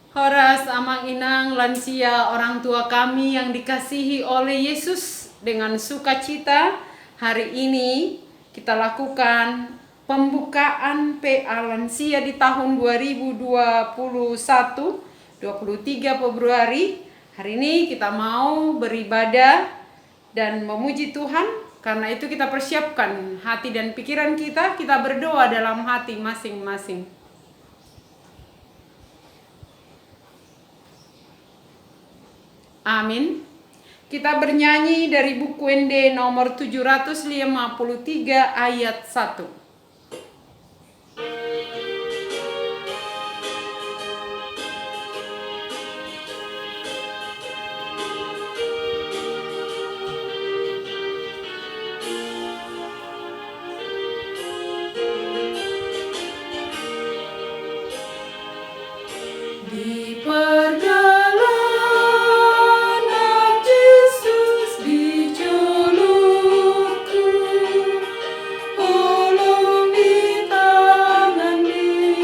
Horas, amang inang, lansia, orang tua kami yang dikasihi oleh Yesus, dengan sukacita hari ini kita lakukan pembukaan PA lansia di tahun 2021, 23 Februari. Hari ini kita mau beribadah dan memuji Tuhan. Karena itu kita persiapkan hati dan pikiran kita berdoa dalam hati masing-masing. Amin. Kita bernyanyi dari buku ND nomor 753 ayat 1. Di perjalanan Yesus dijulurku, ulung di tangan di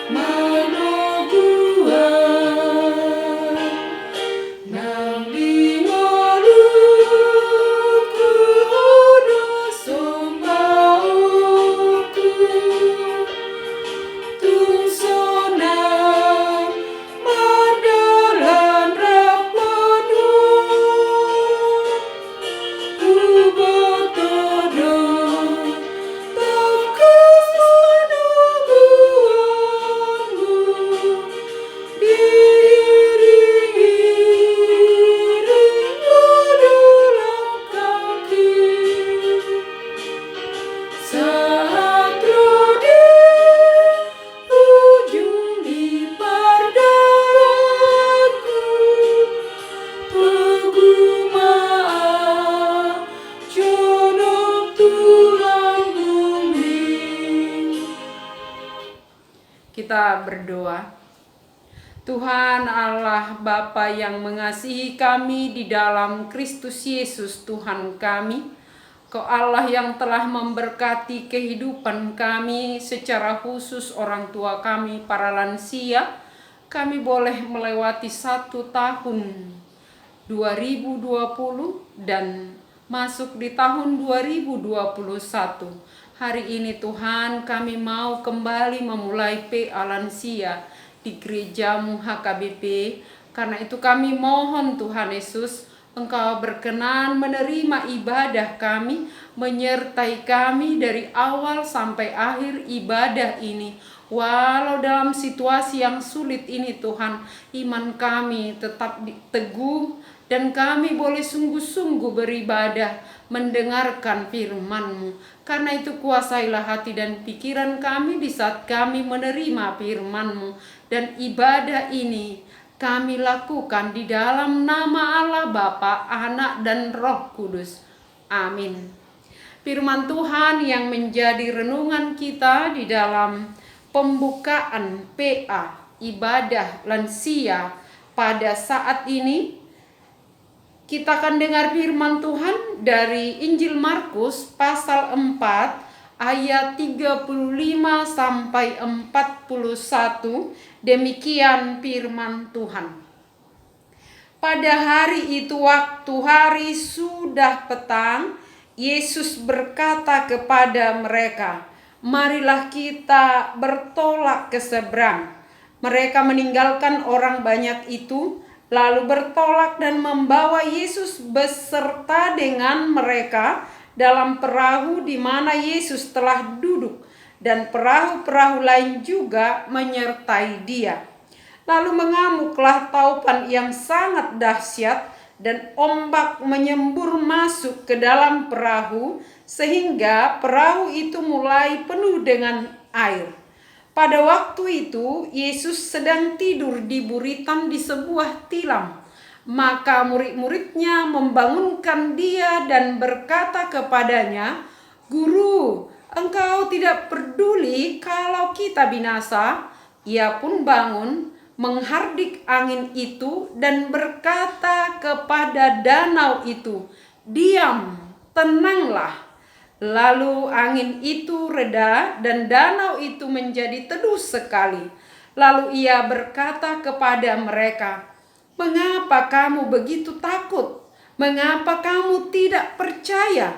manoguan, nang di ngoluku udah sombauku, tung sonam madalan rapanun, ubotodo takas menungguanmu, diiring-iring berdaulat kaki. Saat di ujung di perdalanku, pegumaan jonok tulang lumbing. Kita berdoa. Tuhan Allah Bapa yang mengasihi kami di dalam Kristus Yesus Tuhan kami, Kau Allah yang telah memberkati kehidupan kami, secara khusus orang tua kami para lansia. Kami boleh melewati 1 tahun 2020 dan masuk di tahun 2021. Hari ini Tuhan, kami mau kembali memulai PA lansia di gerejamu HKBP. Karena itu kami mohon Tuhan Yesus, Engkau berkenan menerima ibadah kami, menyertai kami dari awal sampai akhir ibadah ini. Walau dalam situasi yang sulit ini Tuhan, iman kami tetap teguh dan kami boleh sungguh-sungguh beribadah, mendengarkan firman-Mu. Karena itu kuasailah hati dan pikiran kami di saat kami menerima firman-Mu. Dan ibadah ini kami lakukan di dalam nama Allah Bapa, Anak, dan Roh Kudus. Amin. Firman Tuhan yang menjadi renungan kita di dalam pembukaan PA ibadah lansia pada saat ini, kita akan dengar firman Tuhan dari Injil Markus pasal 4 ayat 35 sampai 41. Demikian firman Tuhan. Pada hari itu, waktu hari sudah petang, Yesus berkata kepada mereka, "Marilah kita bertolak ke seberang." Mereka meninggalkan orang banyak itu, lalu bertolak dan membawa Yesus beserta dengan mereka dalam perahu di mana Yesus telah duduk, dan perahu-perahu lain juga menyertai Dia. Lalu mengamuklah taupan yang sangat dahsyat, dan ombak menyembur masuk ke dalam perahu, sehingga perahu itu mulai penuh dengan air. Pada waktu itu, Yesus sedang tidur di buritan di sebuah tilam. Maka murid-muridnya membangunkan Dia dan berkata kepadanya, "Guru, Engkau tidak peduli kalau kita binasa?" Ia pun bangun, menghardik angin itu dan berkata kepada danau itu, "Diam, tenanglah." Lalu angin itu reda dan danau itu menjadi teduh sekali. Lalu ia berkata kepada mereka, "Mengapa kamu begitu takut? Mengapa kamu tidak percaya?"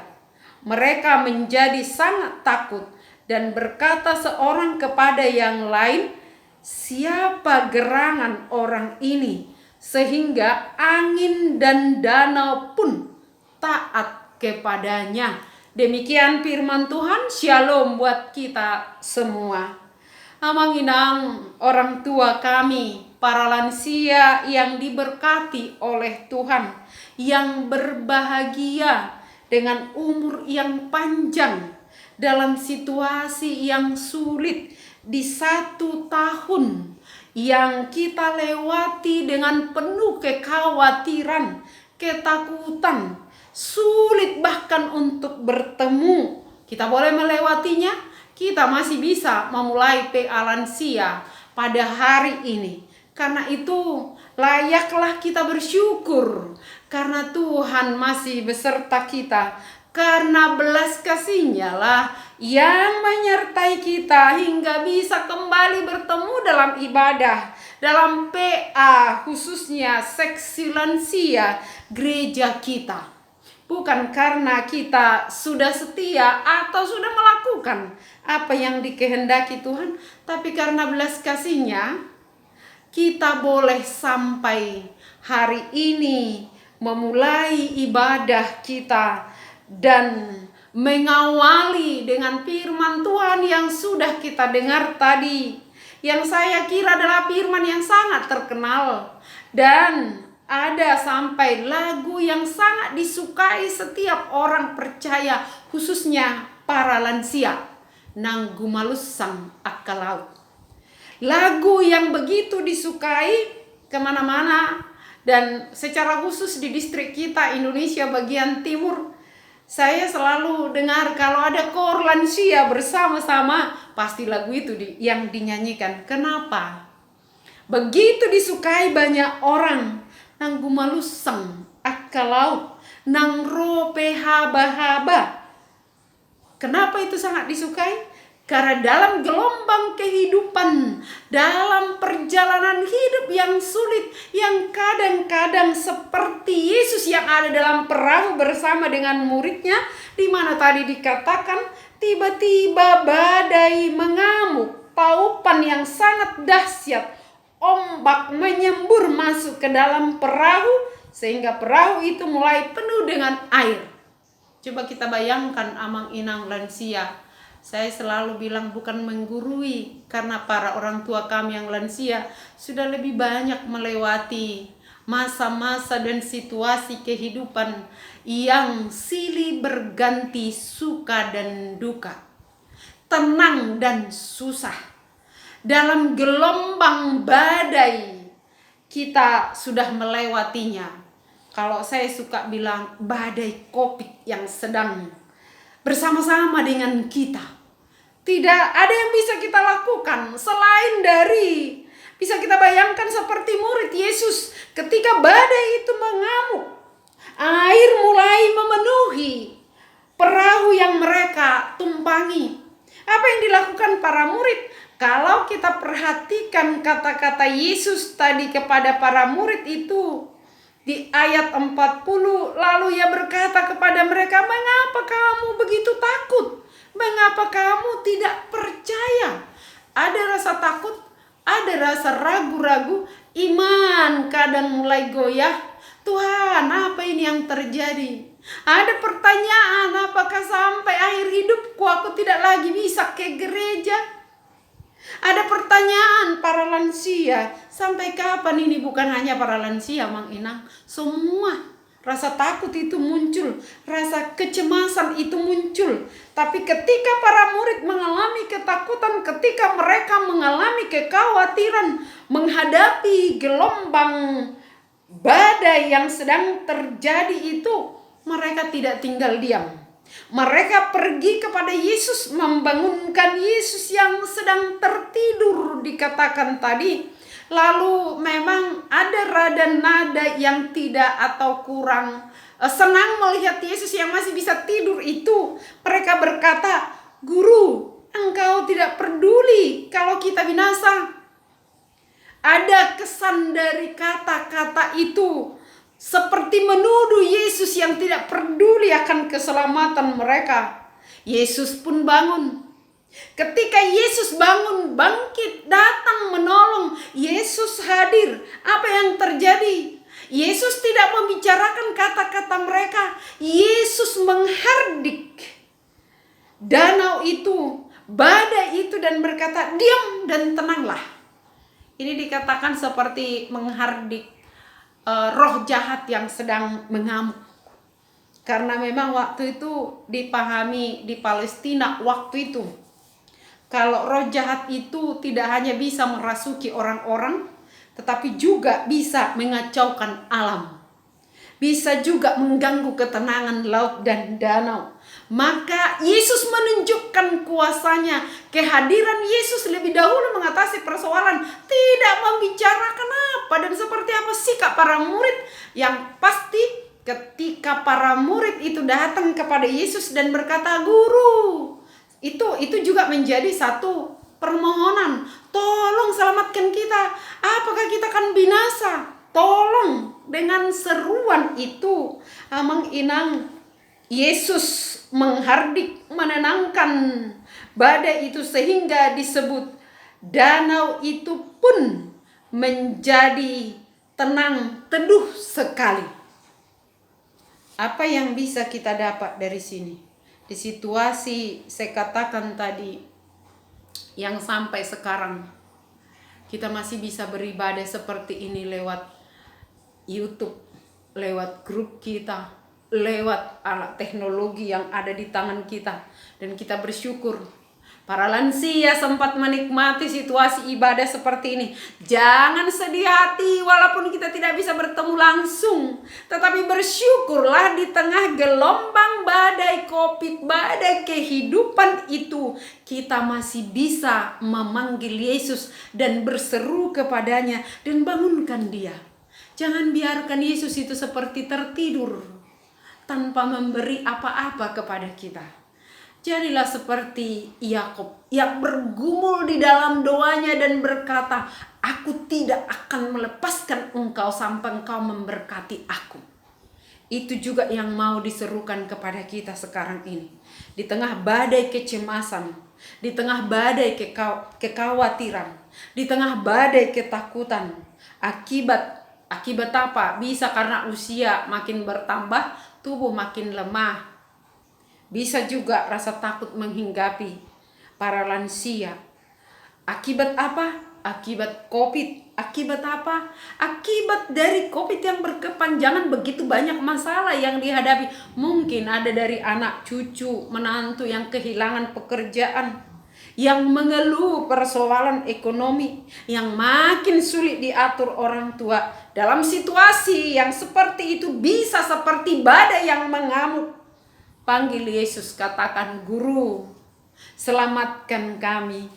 Mereka menjadi sangat takut dan berkata seorang kepada yang lain, "Siapa gerangan orang ini sehingga angin dan danau pun taat kepadanya?" Demikian firman Tuhan. Shalom buat kita semua. Amang inang orang tua kami, para lansia yang diberkati oleh Tuhan, yang berbahagia dengan umur yang panjang dalam situasi yang sulit di 1 tahun yang kita lewati dengan penuh kekhawatiran, ketakutan, sulit bahkan untuk bertemu. Kita boleh melewatinya, kita masih bisa memulai PA lansia pada hari ini. Karena itu layaklah kita bersyukur karena Tuhan masih beserta kita. Karena belas kasih-Nya lah yang menyertai kita hingga bisa kembali bertemu dalam ibadah, dalam PA khususnya seksi lansia gereja kita. Bukan karena kita sudah setia atau sudah melakukan apa yang dikehendaki Tuhan, tapi karena belas kasih-Nya kita boleh sampai hari ini memulai ibadah kita dan mengawali dengan firman Tuhan yang sudah kita dengar tadi, yang saya kira adalah firman yang sangat terkenal dan ada sampai lagu yang sangat disukai setiap orang percaya, khususnya para lansia. Nang gumalusang akalaut. Lagu yang begitu disukai kemana-mana, dan secara khusus di distrik kita Indonesia bagian timur, saya selalu dengar kalau ada kor lansia bersama-sama, pasti lagu itu yang dinyanyikan. Kenapa? Begitu disukai banyak orang. Nang gumalusang akalaut, nang rope haba-haba. Kenapa itu sangat disukai? Karena dalam gelombang kehidupan, dalam perjalanan hidup yang sulit, yang kadang-kadang seperti Yesus yang ada dalam perahu bersama dengan muridnya, di mana tadi dikatakan tiba-tiba badai mengamuk, taupan yang sangat dahsyat, ombak menyembur masuk ke dalam perahu sehingga perahu itu mulai penuh dengan air. Coba kita bayangkan amang inang lansia. Saya selalu bilang bukan menggurui, karena para orang tua kami yang lansia sudah lebih banyak melewati masa-masa dan situasi kehidupan yang silih berganti suka dan duka, tenang dan susah. Dalam gelombang badai kita sudah melewatinya. Kalau saya suka bilang badai Covid yang sedang bersama-sama dengan kita. Tidak ada yang bisa kita lakukan selain dari bisa kita bayangkan seperti murid Yesus ketika badai itu mengamuk. Air mulai memenuhi perahu yang mereka tumpangi. Apa yang dilakukan para murid? Kalau kita perhatikan kata-kata Yesus tadi kepada para murid itu di ayat 40, lalu ia berkata kepada mereka, "Mengapa kamu begitu takut? Mengapa kamu tidak percaya?" Ada rasa takut, ada rasa ragu-ragu, iman kadang mulai goyah. Tuhan, apa ini yang terjadi? Ada pertanyaan, apakah sampai akhir hidupku aku tidak lagi bisa ke gereja? Ada pertanyaan para lansia, sampai kapan ini? Bukan hanya para lansia, Mang Inang, semua rasa takut itu muncul, rasa kecemasan itu muncul. Tapi ketika para murid mengalami ketakutan, ketika mereka mengalami kekhawatiran menghadapi gelombang badai yang sedang terjadi itu, mereka tidak tinggal diam. Mereka pergi kepada Yesus, membangunkan Yesus yang sedang tertidur dikatakan tadi. Lalu memang ada rada nada yang tidak atau kurang senang melihat Yesus yang masih bisa tidur itu. Mereka berkata, "Guru, Engkau tidak peduli kalau kita binasa?" Ada kesan dari kata-kata itu seperti menuduh Yesus yang tidak peduli akan keselamatan mereka. Yesus pun bangun. Ketika Yesus bangun, bangkit, datang menolong, Yesus hadir. Apa yang terjadi? Yesus tidak membicarakan kata-kata mereka. Yesus menghardik danau itu, badai itu, dan berkata, diam dan tenanglah. Ini dikatakan seperti menghardik roh jahat yang sedang mengamuk. Karena memang waktu itu dipahami di Palestina waktu itu, kalau roh jahat itu tidak hanya bisa merasuki orang-orang, tetapi juga bisa mengacaukan alam. Bisa juga mengganggu ketenangan laut dan danau. Maka Yesus menunjukkan kuasanya. Kehadiran Yesus lebih dahulu mengatasi persoalan. Tidak membicarakan apa dan seperti apa sikap para murid. Yang pasti ketika para murid itu datang kepada Yesus dan berkata, Guru, itu juga menjadi satu permohonan. Tolong selamatkan kita. Apakah kita akan binasa? Tolong. Dengan seruan itu menginang, Yesus menghardik, menenangkan badai itu sehingga disebut danau itu pun menjadi tenang, teduh sekali. Apa yang bisa kita dapat dari sini? Di situasi saya katakan tadi yang sampai sekarang kita masih bisa beribadah seperti ini lewat YouTube, lewat grup kita, lewat alat teknologi yang ada di tangan kita, dan kita bersyukur. Para lansia sempat menikmati situasi ibadah seperti ini. Jangan sedih hati walaupun kita tidak bisa bertemu langsung, tetapi bersyukurlah di tengah gelombang badai COVID, badai kehidupan itu, kita masih bisa memanggil Yesus dan berseru kepadanya dan bangunkan dia. Jangan biarkan Yesus itu seperti tertidur tanpa memberi apa-apa kepada kita. Jadilah seperti Yakub yang bergumul di dalam doanya dan berkata, aku tidak akan melepaskan engkau sampai engkau memberkati aku. Itu juga yang mau diserukan kepada kita sekarang ini. Di tengah badai kecemasan, di tengah badai kekhawatiran, di tengah badai ketakutan. Akibat apa? Bisa karena usia makin bertambah, tubuh makin lemah. Bisa juga rasa takut menghinggapi para lansia. Akibat apa? Akibat COVID. Akibat apa? Akibat dari COVID yang berkepanjangan, begitu banyak masalah yang dihadapi. Mungkin ada dari anak, cucu, menantu yang kehilangan pekerjaan, yang mengeluh persoalan ekonomi, yang makin sulit diatur orang tua. Dalam situasi yang seperti itu bisa seperti badai yang mengamuk. Panggil Yesus, katakan, Guru, selamatkan kami,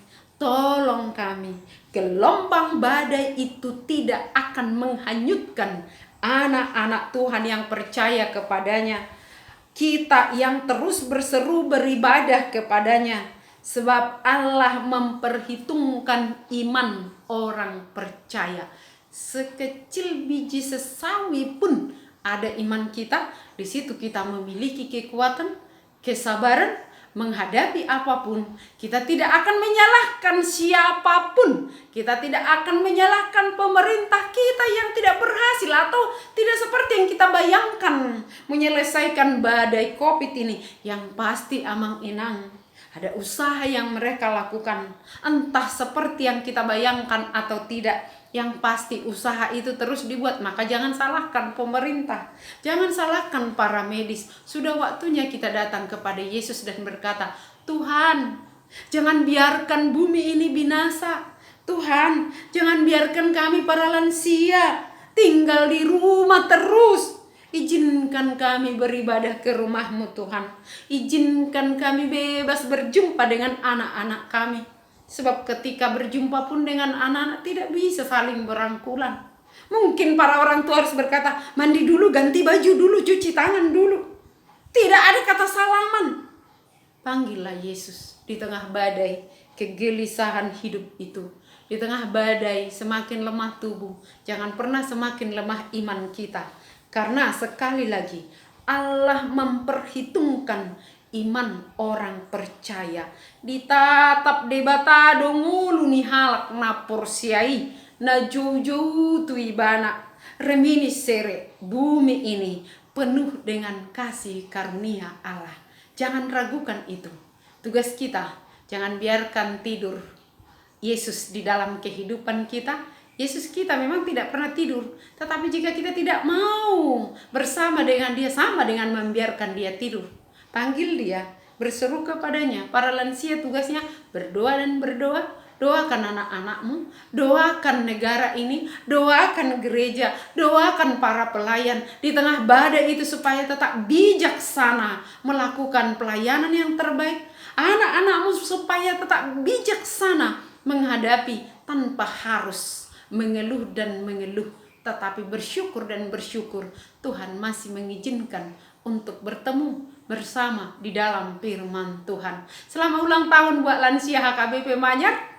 tolong kami. Gelombang badai itu tidak akan menghanyutkan anak-anak Tuhan yang percaya kepadanya. Kita yang terus berseru beribadah kepadanya. Sebab Allah memperhitungkan iman orang percaya. Sekecil biji sesawi pun ada iman kita, di situ kita memiliki kekuatan, kesabaran menghadapi apapun. Kita tidak akan menyalahkan siapapun. Kita tidak akan menyalahkan pemerintah kita yang tidak berhasil atau tidak seperti yang kita bayangkan menyelesaikan badai COVID ini. Yang pasti amang-inang ada usaha yang mereka lakukan, entah seperti yang kita bayangkan atau tidak. Yang pasti usaha itu terus dibuat. Maka jangan salahkan pemerintah, jangan salahkan para medis. Sudah waktunya kita datang kepada Yesus dan berkata, Tuhan, jangan biarkan bumi ini binasa. Tuhan, jangan biarkan kami para lansia tinggal di rumah terus. Izinkan kami beribadah ke rumah-Mu Tuhan. Izinkan kami bebas berjumpa dengan anak-anak kami. Sebab ketika berjumpa pun dengan anak-anak tidak bisa saling berangkulan. Mungkin para orang tua harus berkata, mandi dulu, ganti baju dulu, cuci tangan dulu. Tidak ada kata salaman. Panggillah Yesus di tengah badai kegelisahan hidup itu. Di di tengah badai, semakin lemah tubuh, jangan pernah semakin lemah iman kita. Karena sekali lagi, Allah memperhitungkan iman orang percaya. Ditatap debata dongulu ni halak na porsiai, na jauh-jauh tu ibana. Remini sere, bumi ini penuh dengan kasih karunia Allah. Jangan ragukan itu. Tugas kita, jangan biarkan tidur Yesus di dalam kehidupan kita. Yesus kita memang tidak pernah tidur. Tetapi jika kita tidak mau bersama dengan dia, sama dengan membiarkan dia tidur. Panggil dia, berseru kepadanya. Para lansia tugasnya berdoa dan berdoa. Doakan anak-anakmu, doakan negara ini, doakan gereja, doakan para pelayan di tengah badai itu supaya tetap bijaksana melakukan pelayanan yang terbaik. Anak-anakmu supaya tetap bijaksana menghadapi tanpa harus mengeluh dan mengeluh, tetapi bersyukur dan bersyukur Tuhan masih mengizinkan untuk bertemu bersama di dalam firman Tuhan. Selamat ulang tahun buat lansia HKBP Manyar.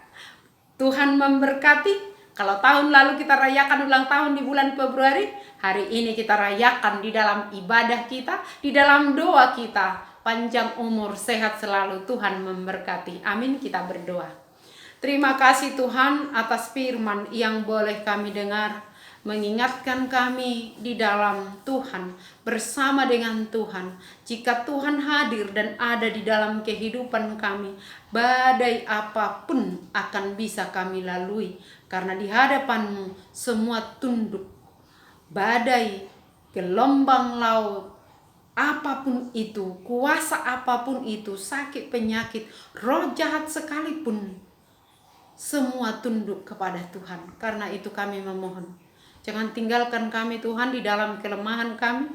Tuhan memberkati. Kalau tahun lalu kita rayakan ulang tahun di bulan Februari, hari ini kita rayakan di dalam ibadah kita, di dalam doa kita. Panjang umur, sehat selalu, Tuhan memberkati. Amin, kita berdoa. Terima kasih Tuhan atas firman yang boleh kami dengar, mengingatkan kami di dalam Tuhan, bersama dengan Tuhan. Jika Tuhan hadir dan ada di dalam kehidupan kami, badai apapun akan bisa kami lalui. Karena di hadapan-Mu semua tunduk. Badai, gelombang laut, apapun itu, kuasa apapun itu, sakit, penyakit, roh jahat sekalipun, semua tunduk kepada Tuhan. Karena itu kami memohon, jangan tinggalkan kami Tuhan di dalam kelemahan kami,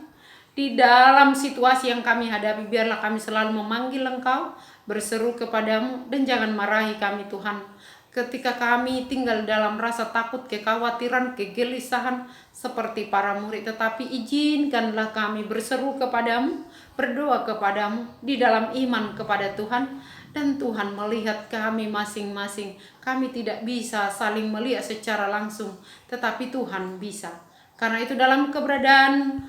di dalam situasi yang kami hadapi. Biarlah kami selalu memanggil Engkau, berseru kepadamu, dan jangan marahi kami Tuhan. Ketika kami tinggal dalam rasa takut, kekhawatiran, kegelisahan seperti para murid, tetapi izinkanlah kami berseru kepadamu, berdoa kepadamu di dalam iman kepada Tuhan. Dan Tuhan melihat kami masing-masing. Kami tidak bisa saling melihat secara langsung, tetapi Tuhan bisa. Karena itu dalam keberadaan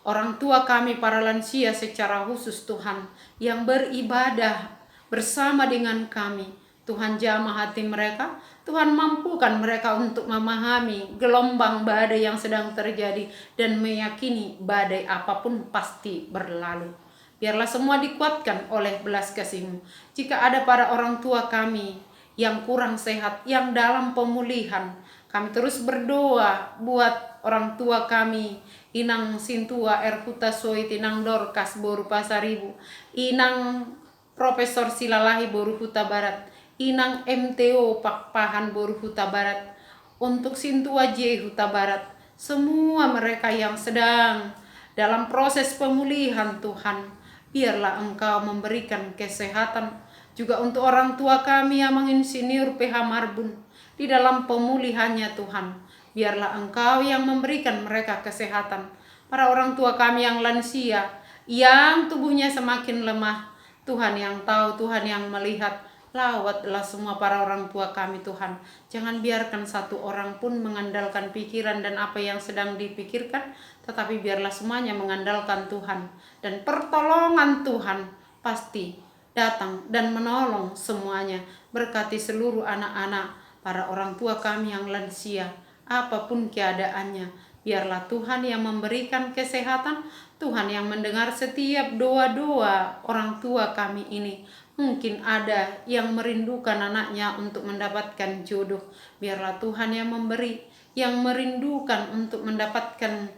orang tua kami para lansia secara khusus Tuhan, yang beribadah bersama dengan kami, Tuhan jamah hati mereka. Tuhan mampukan mereka untuk memahami gelombang badai yang sedang terjadi dan meyakini badai apapun pasti berlalu. Biarlah semua dikuatkan oleh belas kasih-Mu. Jika ada para orang tua kami yang kurang sehat, yang dalam pemulihan, kami terus berdoa buat orang tua kami, Inang Sintua Erhuta Soit, Inang Dorcas Boru Pasaribu, Inang Profesor Silalahi Boru Huta Barat, Inang MTO Pakpahan Boru Huta Barat, untuk Sintua J Huta Barat, semua mereka yang sedang dalam proses pemulihan Tuhan, biarlah Engkau memberikan kesehatan. Juga untuk orang tua kami yang menginsinyur PH Marbun, di dalam pemulihannya Tuhan, biarlah Engkau yang memberikan mereka kesehatan. Para orang tua kami yang lansia, yang tubuhnya semakin lemah, Tuhan yang tahu, Tuhan yang melihat. Lawatlah semua para orang tua kami Tuhan. Jangan biarkan satu orang pun mengandalkan pikiran dan apa yang sedang dipikirkan, tetapi biarlah semuanya mengandalkan Tuhan. Dan pertolongan Tuhan pasti datang dan menolong semuanya. Berkati seluruh anak-anak, para orang tua kami yang lansia, apapun keadaannya, biarlah Tuhan yang memberikan kesehatan, Tuhan yang mendengar setiap doa-doa orang tua kami ini. Mungkin ada yang merindukan anaknya untuk mendapatkan jodoh, biarlah Tuhan yang memberi. Yang merindukan untuk mendapatkan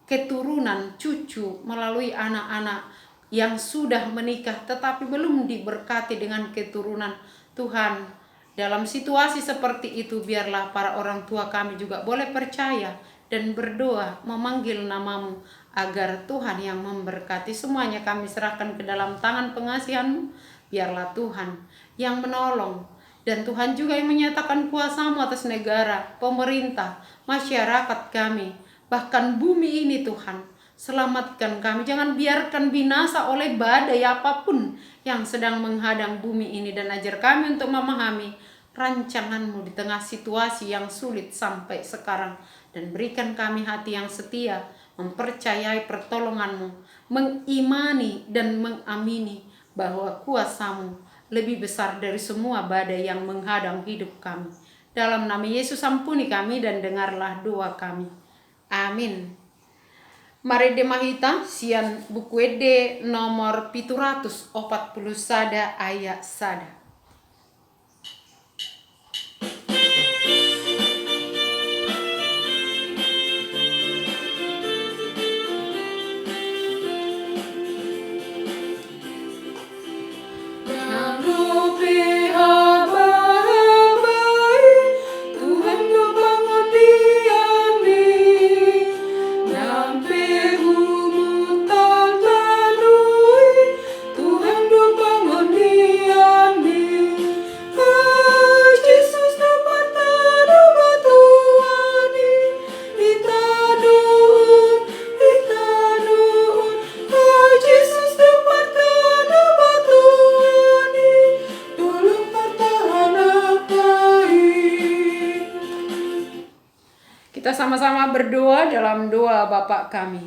keturunan, cucu melalui anak-anak yang sudah menikah tetapi belum diberkati dengan keturunan, Tuhan, dalam situasi seperti itu biarlah para orang tua kami juga boleh percaya dan berdoa memanggil nama-Mu, agar Tuhan yang memberkati. Semuanya kami serahkan ke dalam tangan pengasihan-Mu. Biarlah Tuhan yang menolong, dan Tuhan juga yang menyatakan kuasa-Mu atas negara, pemerintah, masyarakat kami, bahkan bumi ini Tuhan. Selamatkan kami, jangan biarkan binasa oleh badai apapun yang sedang menghadang bumi ini, dan ajar kami untuk memahami rancangan-Mu di tengah situasi yang sulit sampai sekarang. Dan berikan kami hati yang setia, mempercayai pertolongan-Mu, mengimani dan mengamini bahwa kuasa-Mu lebih besar dari semua badai yang menghadang hidup kami. Dalam nama Yesus ampuni kami dan dengarlah doa kami. Amin. Mari demahita sian buku ede nomor 740 sada ayat sada. Kita sama-sama berdoa dalam doa Bapa kami.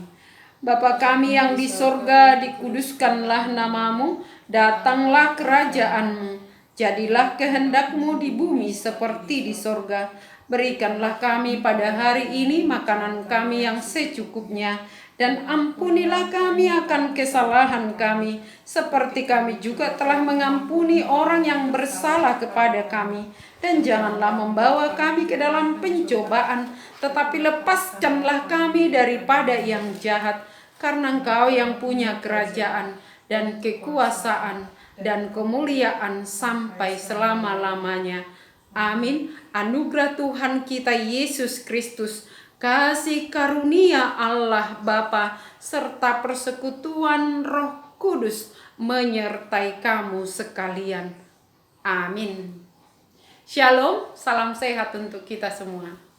Bapa kami yang di sorga, dikuduskanlah namamu, datanglah kerajaan-Mu. Jadilah kehendak-Mu di bumi seperti di sorga. Berikanlah kami pada hari ini makanan kami yang secukupnya. Dan ampunilah kami akan kesalahan kami, seperti kami juga telah mengampuni orang yang bersalah kepada kami. Dan janganlah membawa kami ke dalam pencobaan, tetapi lepaskanlah kami daripada yang jahat. Karena Engkau yang punya kerajaan dan kekuasaan dan kemuliaan sampai selama-lamanya. Amin. Anugerah Tuhan kita Yesus Kristus, kasih karunia Allah Bapa, serta persekutuan Roh Kudus menyertai kamu sekalian. Amin. Shalom, salam sehat untuk kita semua.